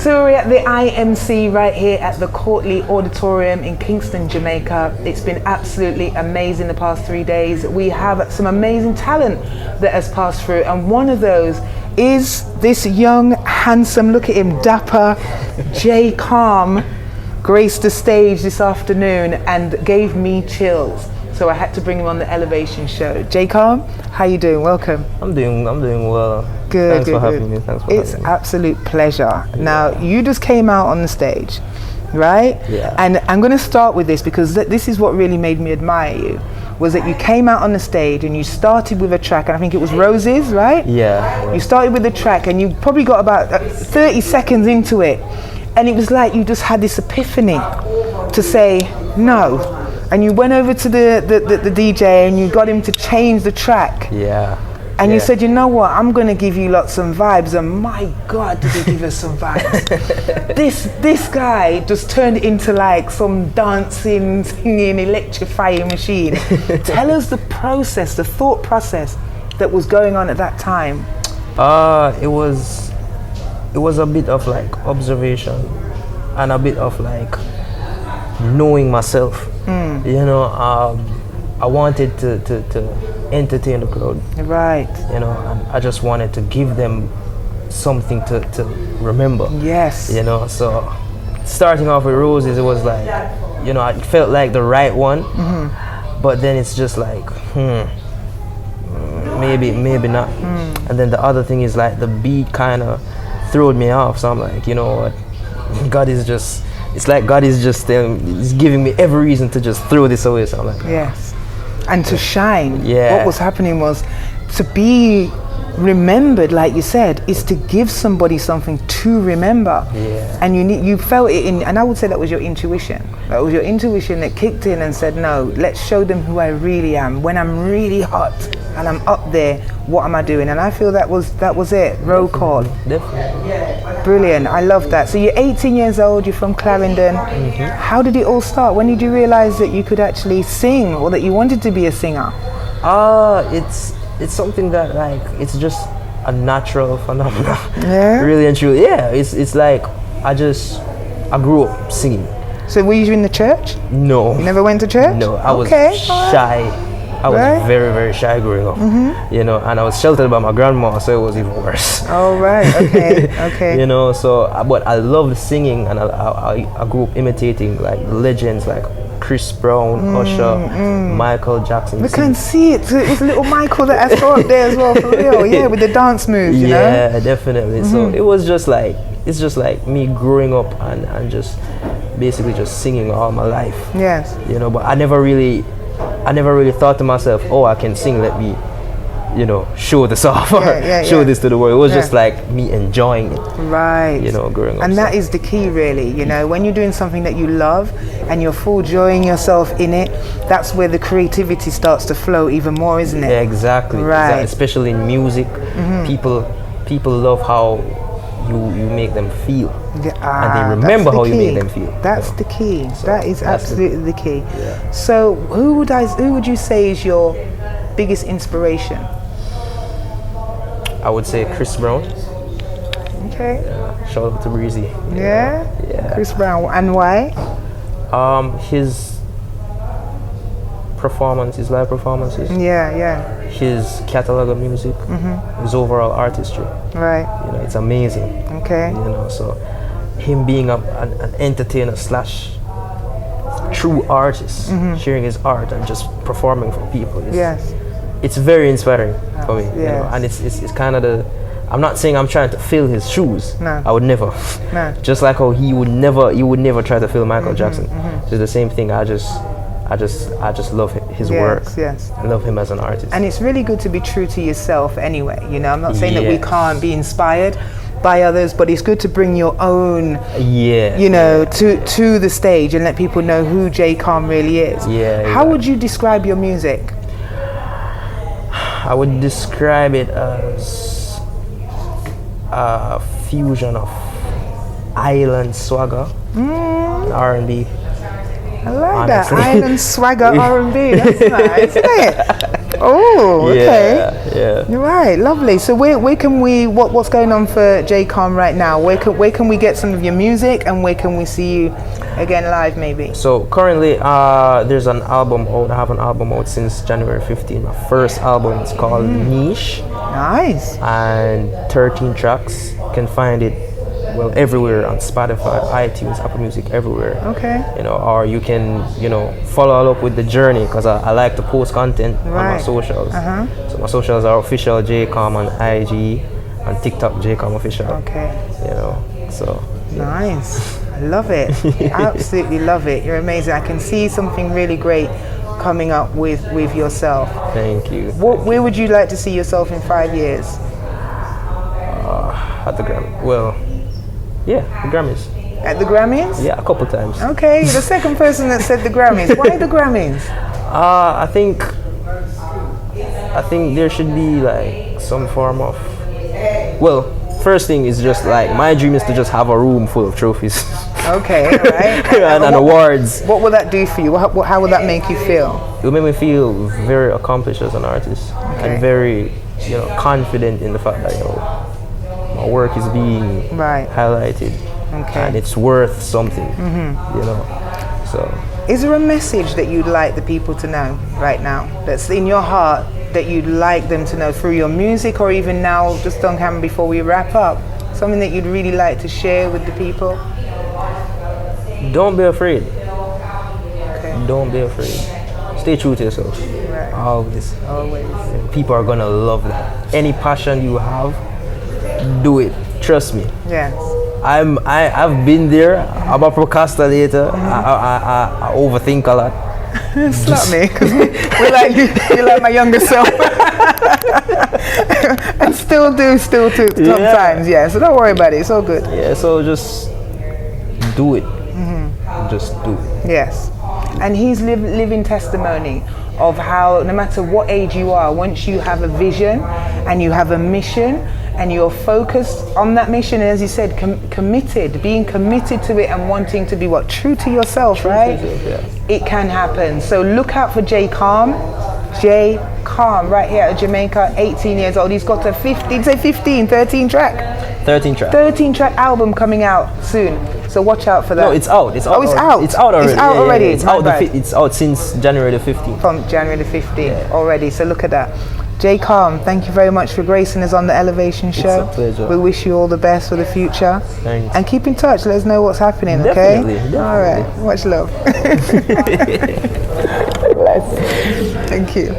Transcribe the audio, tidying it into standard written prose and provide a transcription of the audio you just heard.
So we're at the IMC right here at the IMC Auditorium in Kingston, Jamaica. It's been absolutely amazing the past 3 days. We have some amazing talent that has passed through, and one of those is this young, handsome, look at him, dapper J Calm graced the stage this afternoon and gave me chills. So I had to bring him on the Elevation show. J Calm, how you doing? Welcome. I'm doing well. Good. Thanks good, for good. having me. It's absolute pleasure. Yeah. Now you just came out on the stage, right? Yeah. And I'm going to start with this because this is what really made me admire you. Was that you came out on the stage and you started with a track, and I think it was Roses, right? Yeah. You started with the track and you probably got about 30 seconds into it, and it was like you just had this epiphany to say no, and you went over to the DJ and you got him to change the track. Yeah. And you said, you know what, I'm going to give you lots of vibes. And my God, did he give us some vibes. This guy just turned into like some dancing, singing, electrifying machine. Tell us the process, the thought process that was going on at that time. It was a bit of like observation and a bit of like knowing myself. You know, I wanted to entertain the crowd, right? You know, and I just wanted to give them something to remember. Yes. You know, so starting off with Roses, it was like, you know, I felt like the right one, but then it's just like, maybe not. And then the other thing is like the beat kind of throwed me off. So I'm like, you know what, God is just. It's like God is just he's giving me every reason to just throw this away. So I'm like, yes, and to shine. Yeah. What was happening was to be remembered, like you said, is to give somebody something to remember. Yeah. And you felt it in, and I would say that was your intuition. That was your intuition that kicked in and said, no, let's show them who I really am. When I'm really hot and I'm up there, what am I doing? And I feel that was it. Roll call. Definitely. Brilliant. I love that. So you're 18 years old. You're from Clarendon. How did it all start? When did you realize that you could actually sing, or that you wanted to be a singer? It's something that like it's just a natural phenomenon. Yeah. Really and truly. Yeah. It's like I grew up singing. So were you in the church? No. You never went to church? No. I was shy. I was very, very shy growing up, you know, and I was sheltered by my grandma, so it was even worse. Oh, right, okay. You know, so, but I love singing, and I grew up imitating like legends like Chris Brown, Usher, Michael Jackson. We can see it. It's little Michael that I saw up there as well, for real. Yeah, with the dance moves, you know? Yeah, definitely. So it was just like, it's just like me growing up and just basically just singing all my life. Yes. You know, but I never really thought to myself, oh, I can sing, let me, you know, show this off or show this to the world. It was just like me enjoying it. Right. You know, growing up. And that is the key, really. You know, when you're doing something that you love and you're full joying yourself in it, that's where the creativity starts to flow even more, isn't it? Yeah, exactly. Right. Especially in music, people love how you make them feel, and they remember how you make them feel. That's the key. So that is absolutely the key. Yeah. So who would you say is your biggest inspiration? I would say Chris Brown. Okay. Yeah. Shout out to Breezy. Yeah. Chris Brown. And why? His live performances. Yeah. His catalog of music, his overall artistry. Right. You know, it's amazing. Okay. You know, so him being an entertainer / true artist, sharing his art and just performing for people. It's very inspiring for me. You know, and it's kind of I'm not saying I'm trying to fill his shoes. No. I would never. No. Just like how he would never try to fill Michael Jackson. It's the same thing. I just love his work. Yes. I love him as an artist. And it's really good to be true to yourself anyway. You know, I'm not saying that we can't be inspired by others, but it's good to bring your own, to the stage and let people know who J Calm really is. Yeah. How would you describe your music? I would describe it as a fusion of island swagger, R&B. I like that, island swagger R&B. That's nice, isn't it? Oh, okay. Yeah. You're right, lovely. So where can we, what's going on for J Calm right now? Where can we get some of your music, and where can we see you again live maybe? So currently there's an album out. I have an album out since January 15. My first album is called Niche. Nice. And 13 tracks. You can find it everywhere on Spotify, iTunes, Apple Music, everywhere. Okay. Or you can, follow up with the journey, because I like to post content on my socials. So my socials are official JCom on IG, and TikTok JCom official. Okay. So. Nice. I love it. Absolutely love it. You're amazing. I can see something really great coming up with yourself. Thank you. Where would you like to see yourself in 5 years? At the Grammy. The Grammys. At the Grammys? Yeah, a couple times. Okay, you're the second person that said the Grammys. Why the Grammys? I think there should be like some form of, first thing is just like, my dream is to just have a room full of trophies. Okay, all right. and awards. What will that do for you? How will that make you feel? It will make me feel very accomplished as an artist, and very, confident in the fact that, my work is being highlighted, and it's worth something, So. Is there a message that you'd like the people to know right now, that's in your heart, that you'd like them to know through your music, or even now, just on camera before we wrap up? Something that you'd really like to share with the people? Don't be afraid. Okay. Don't be afraid. Stay true to yourself. Right. Always. Always. People are gonna love that. Any passion you have, do it. Trust me. Yes. I've been there. I'm a procrastinator. I overthink a lot. Slap me, because you're like my younger self. And still do sometimes, so don't worry about it, it's all good. Yeah, so just do it. Just do it. Yes. And he's living testimony of how, no matter what age you are, once you have a vision and you have a mission and you're focused on that mission, and as you said, being committed to it and wanting to be true to yourself, right? It can happen. So look out for J Calm, right here at Jamaica, 18 years old. He's got a 13 track 13 track album coming out soon. So watch out for that. No, it's out. It's out. Oh, it's out. It's out already. It's out already. It's out. It's out since January the 15th. From January the 15th already. So look at that. J Calm, thank you very much for gracing us on the Elevation Show. It's a pleasure. We wish you all the best for the future. Thanks. And keep in touch. Let us know what's happening. Definitely. Okay. All right. Much love. Bless. Thank you.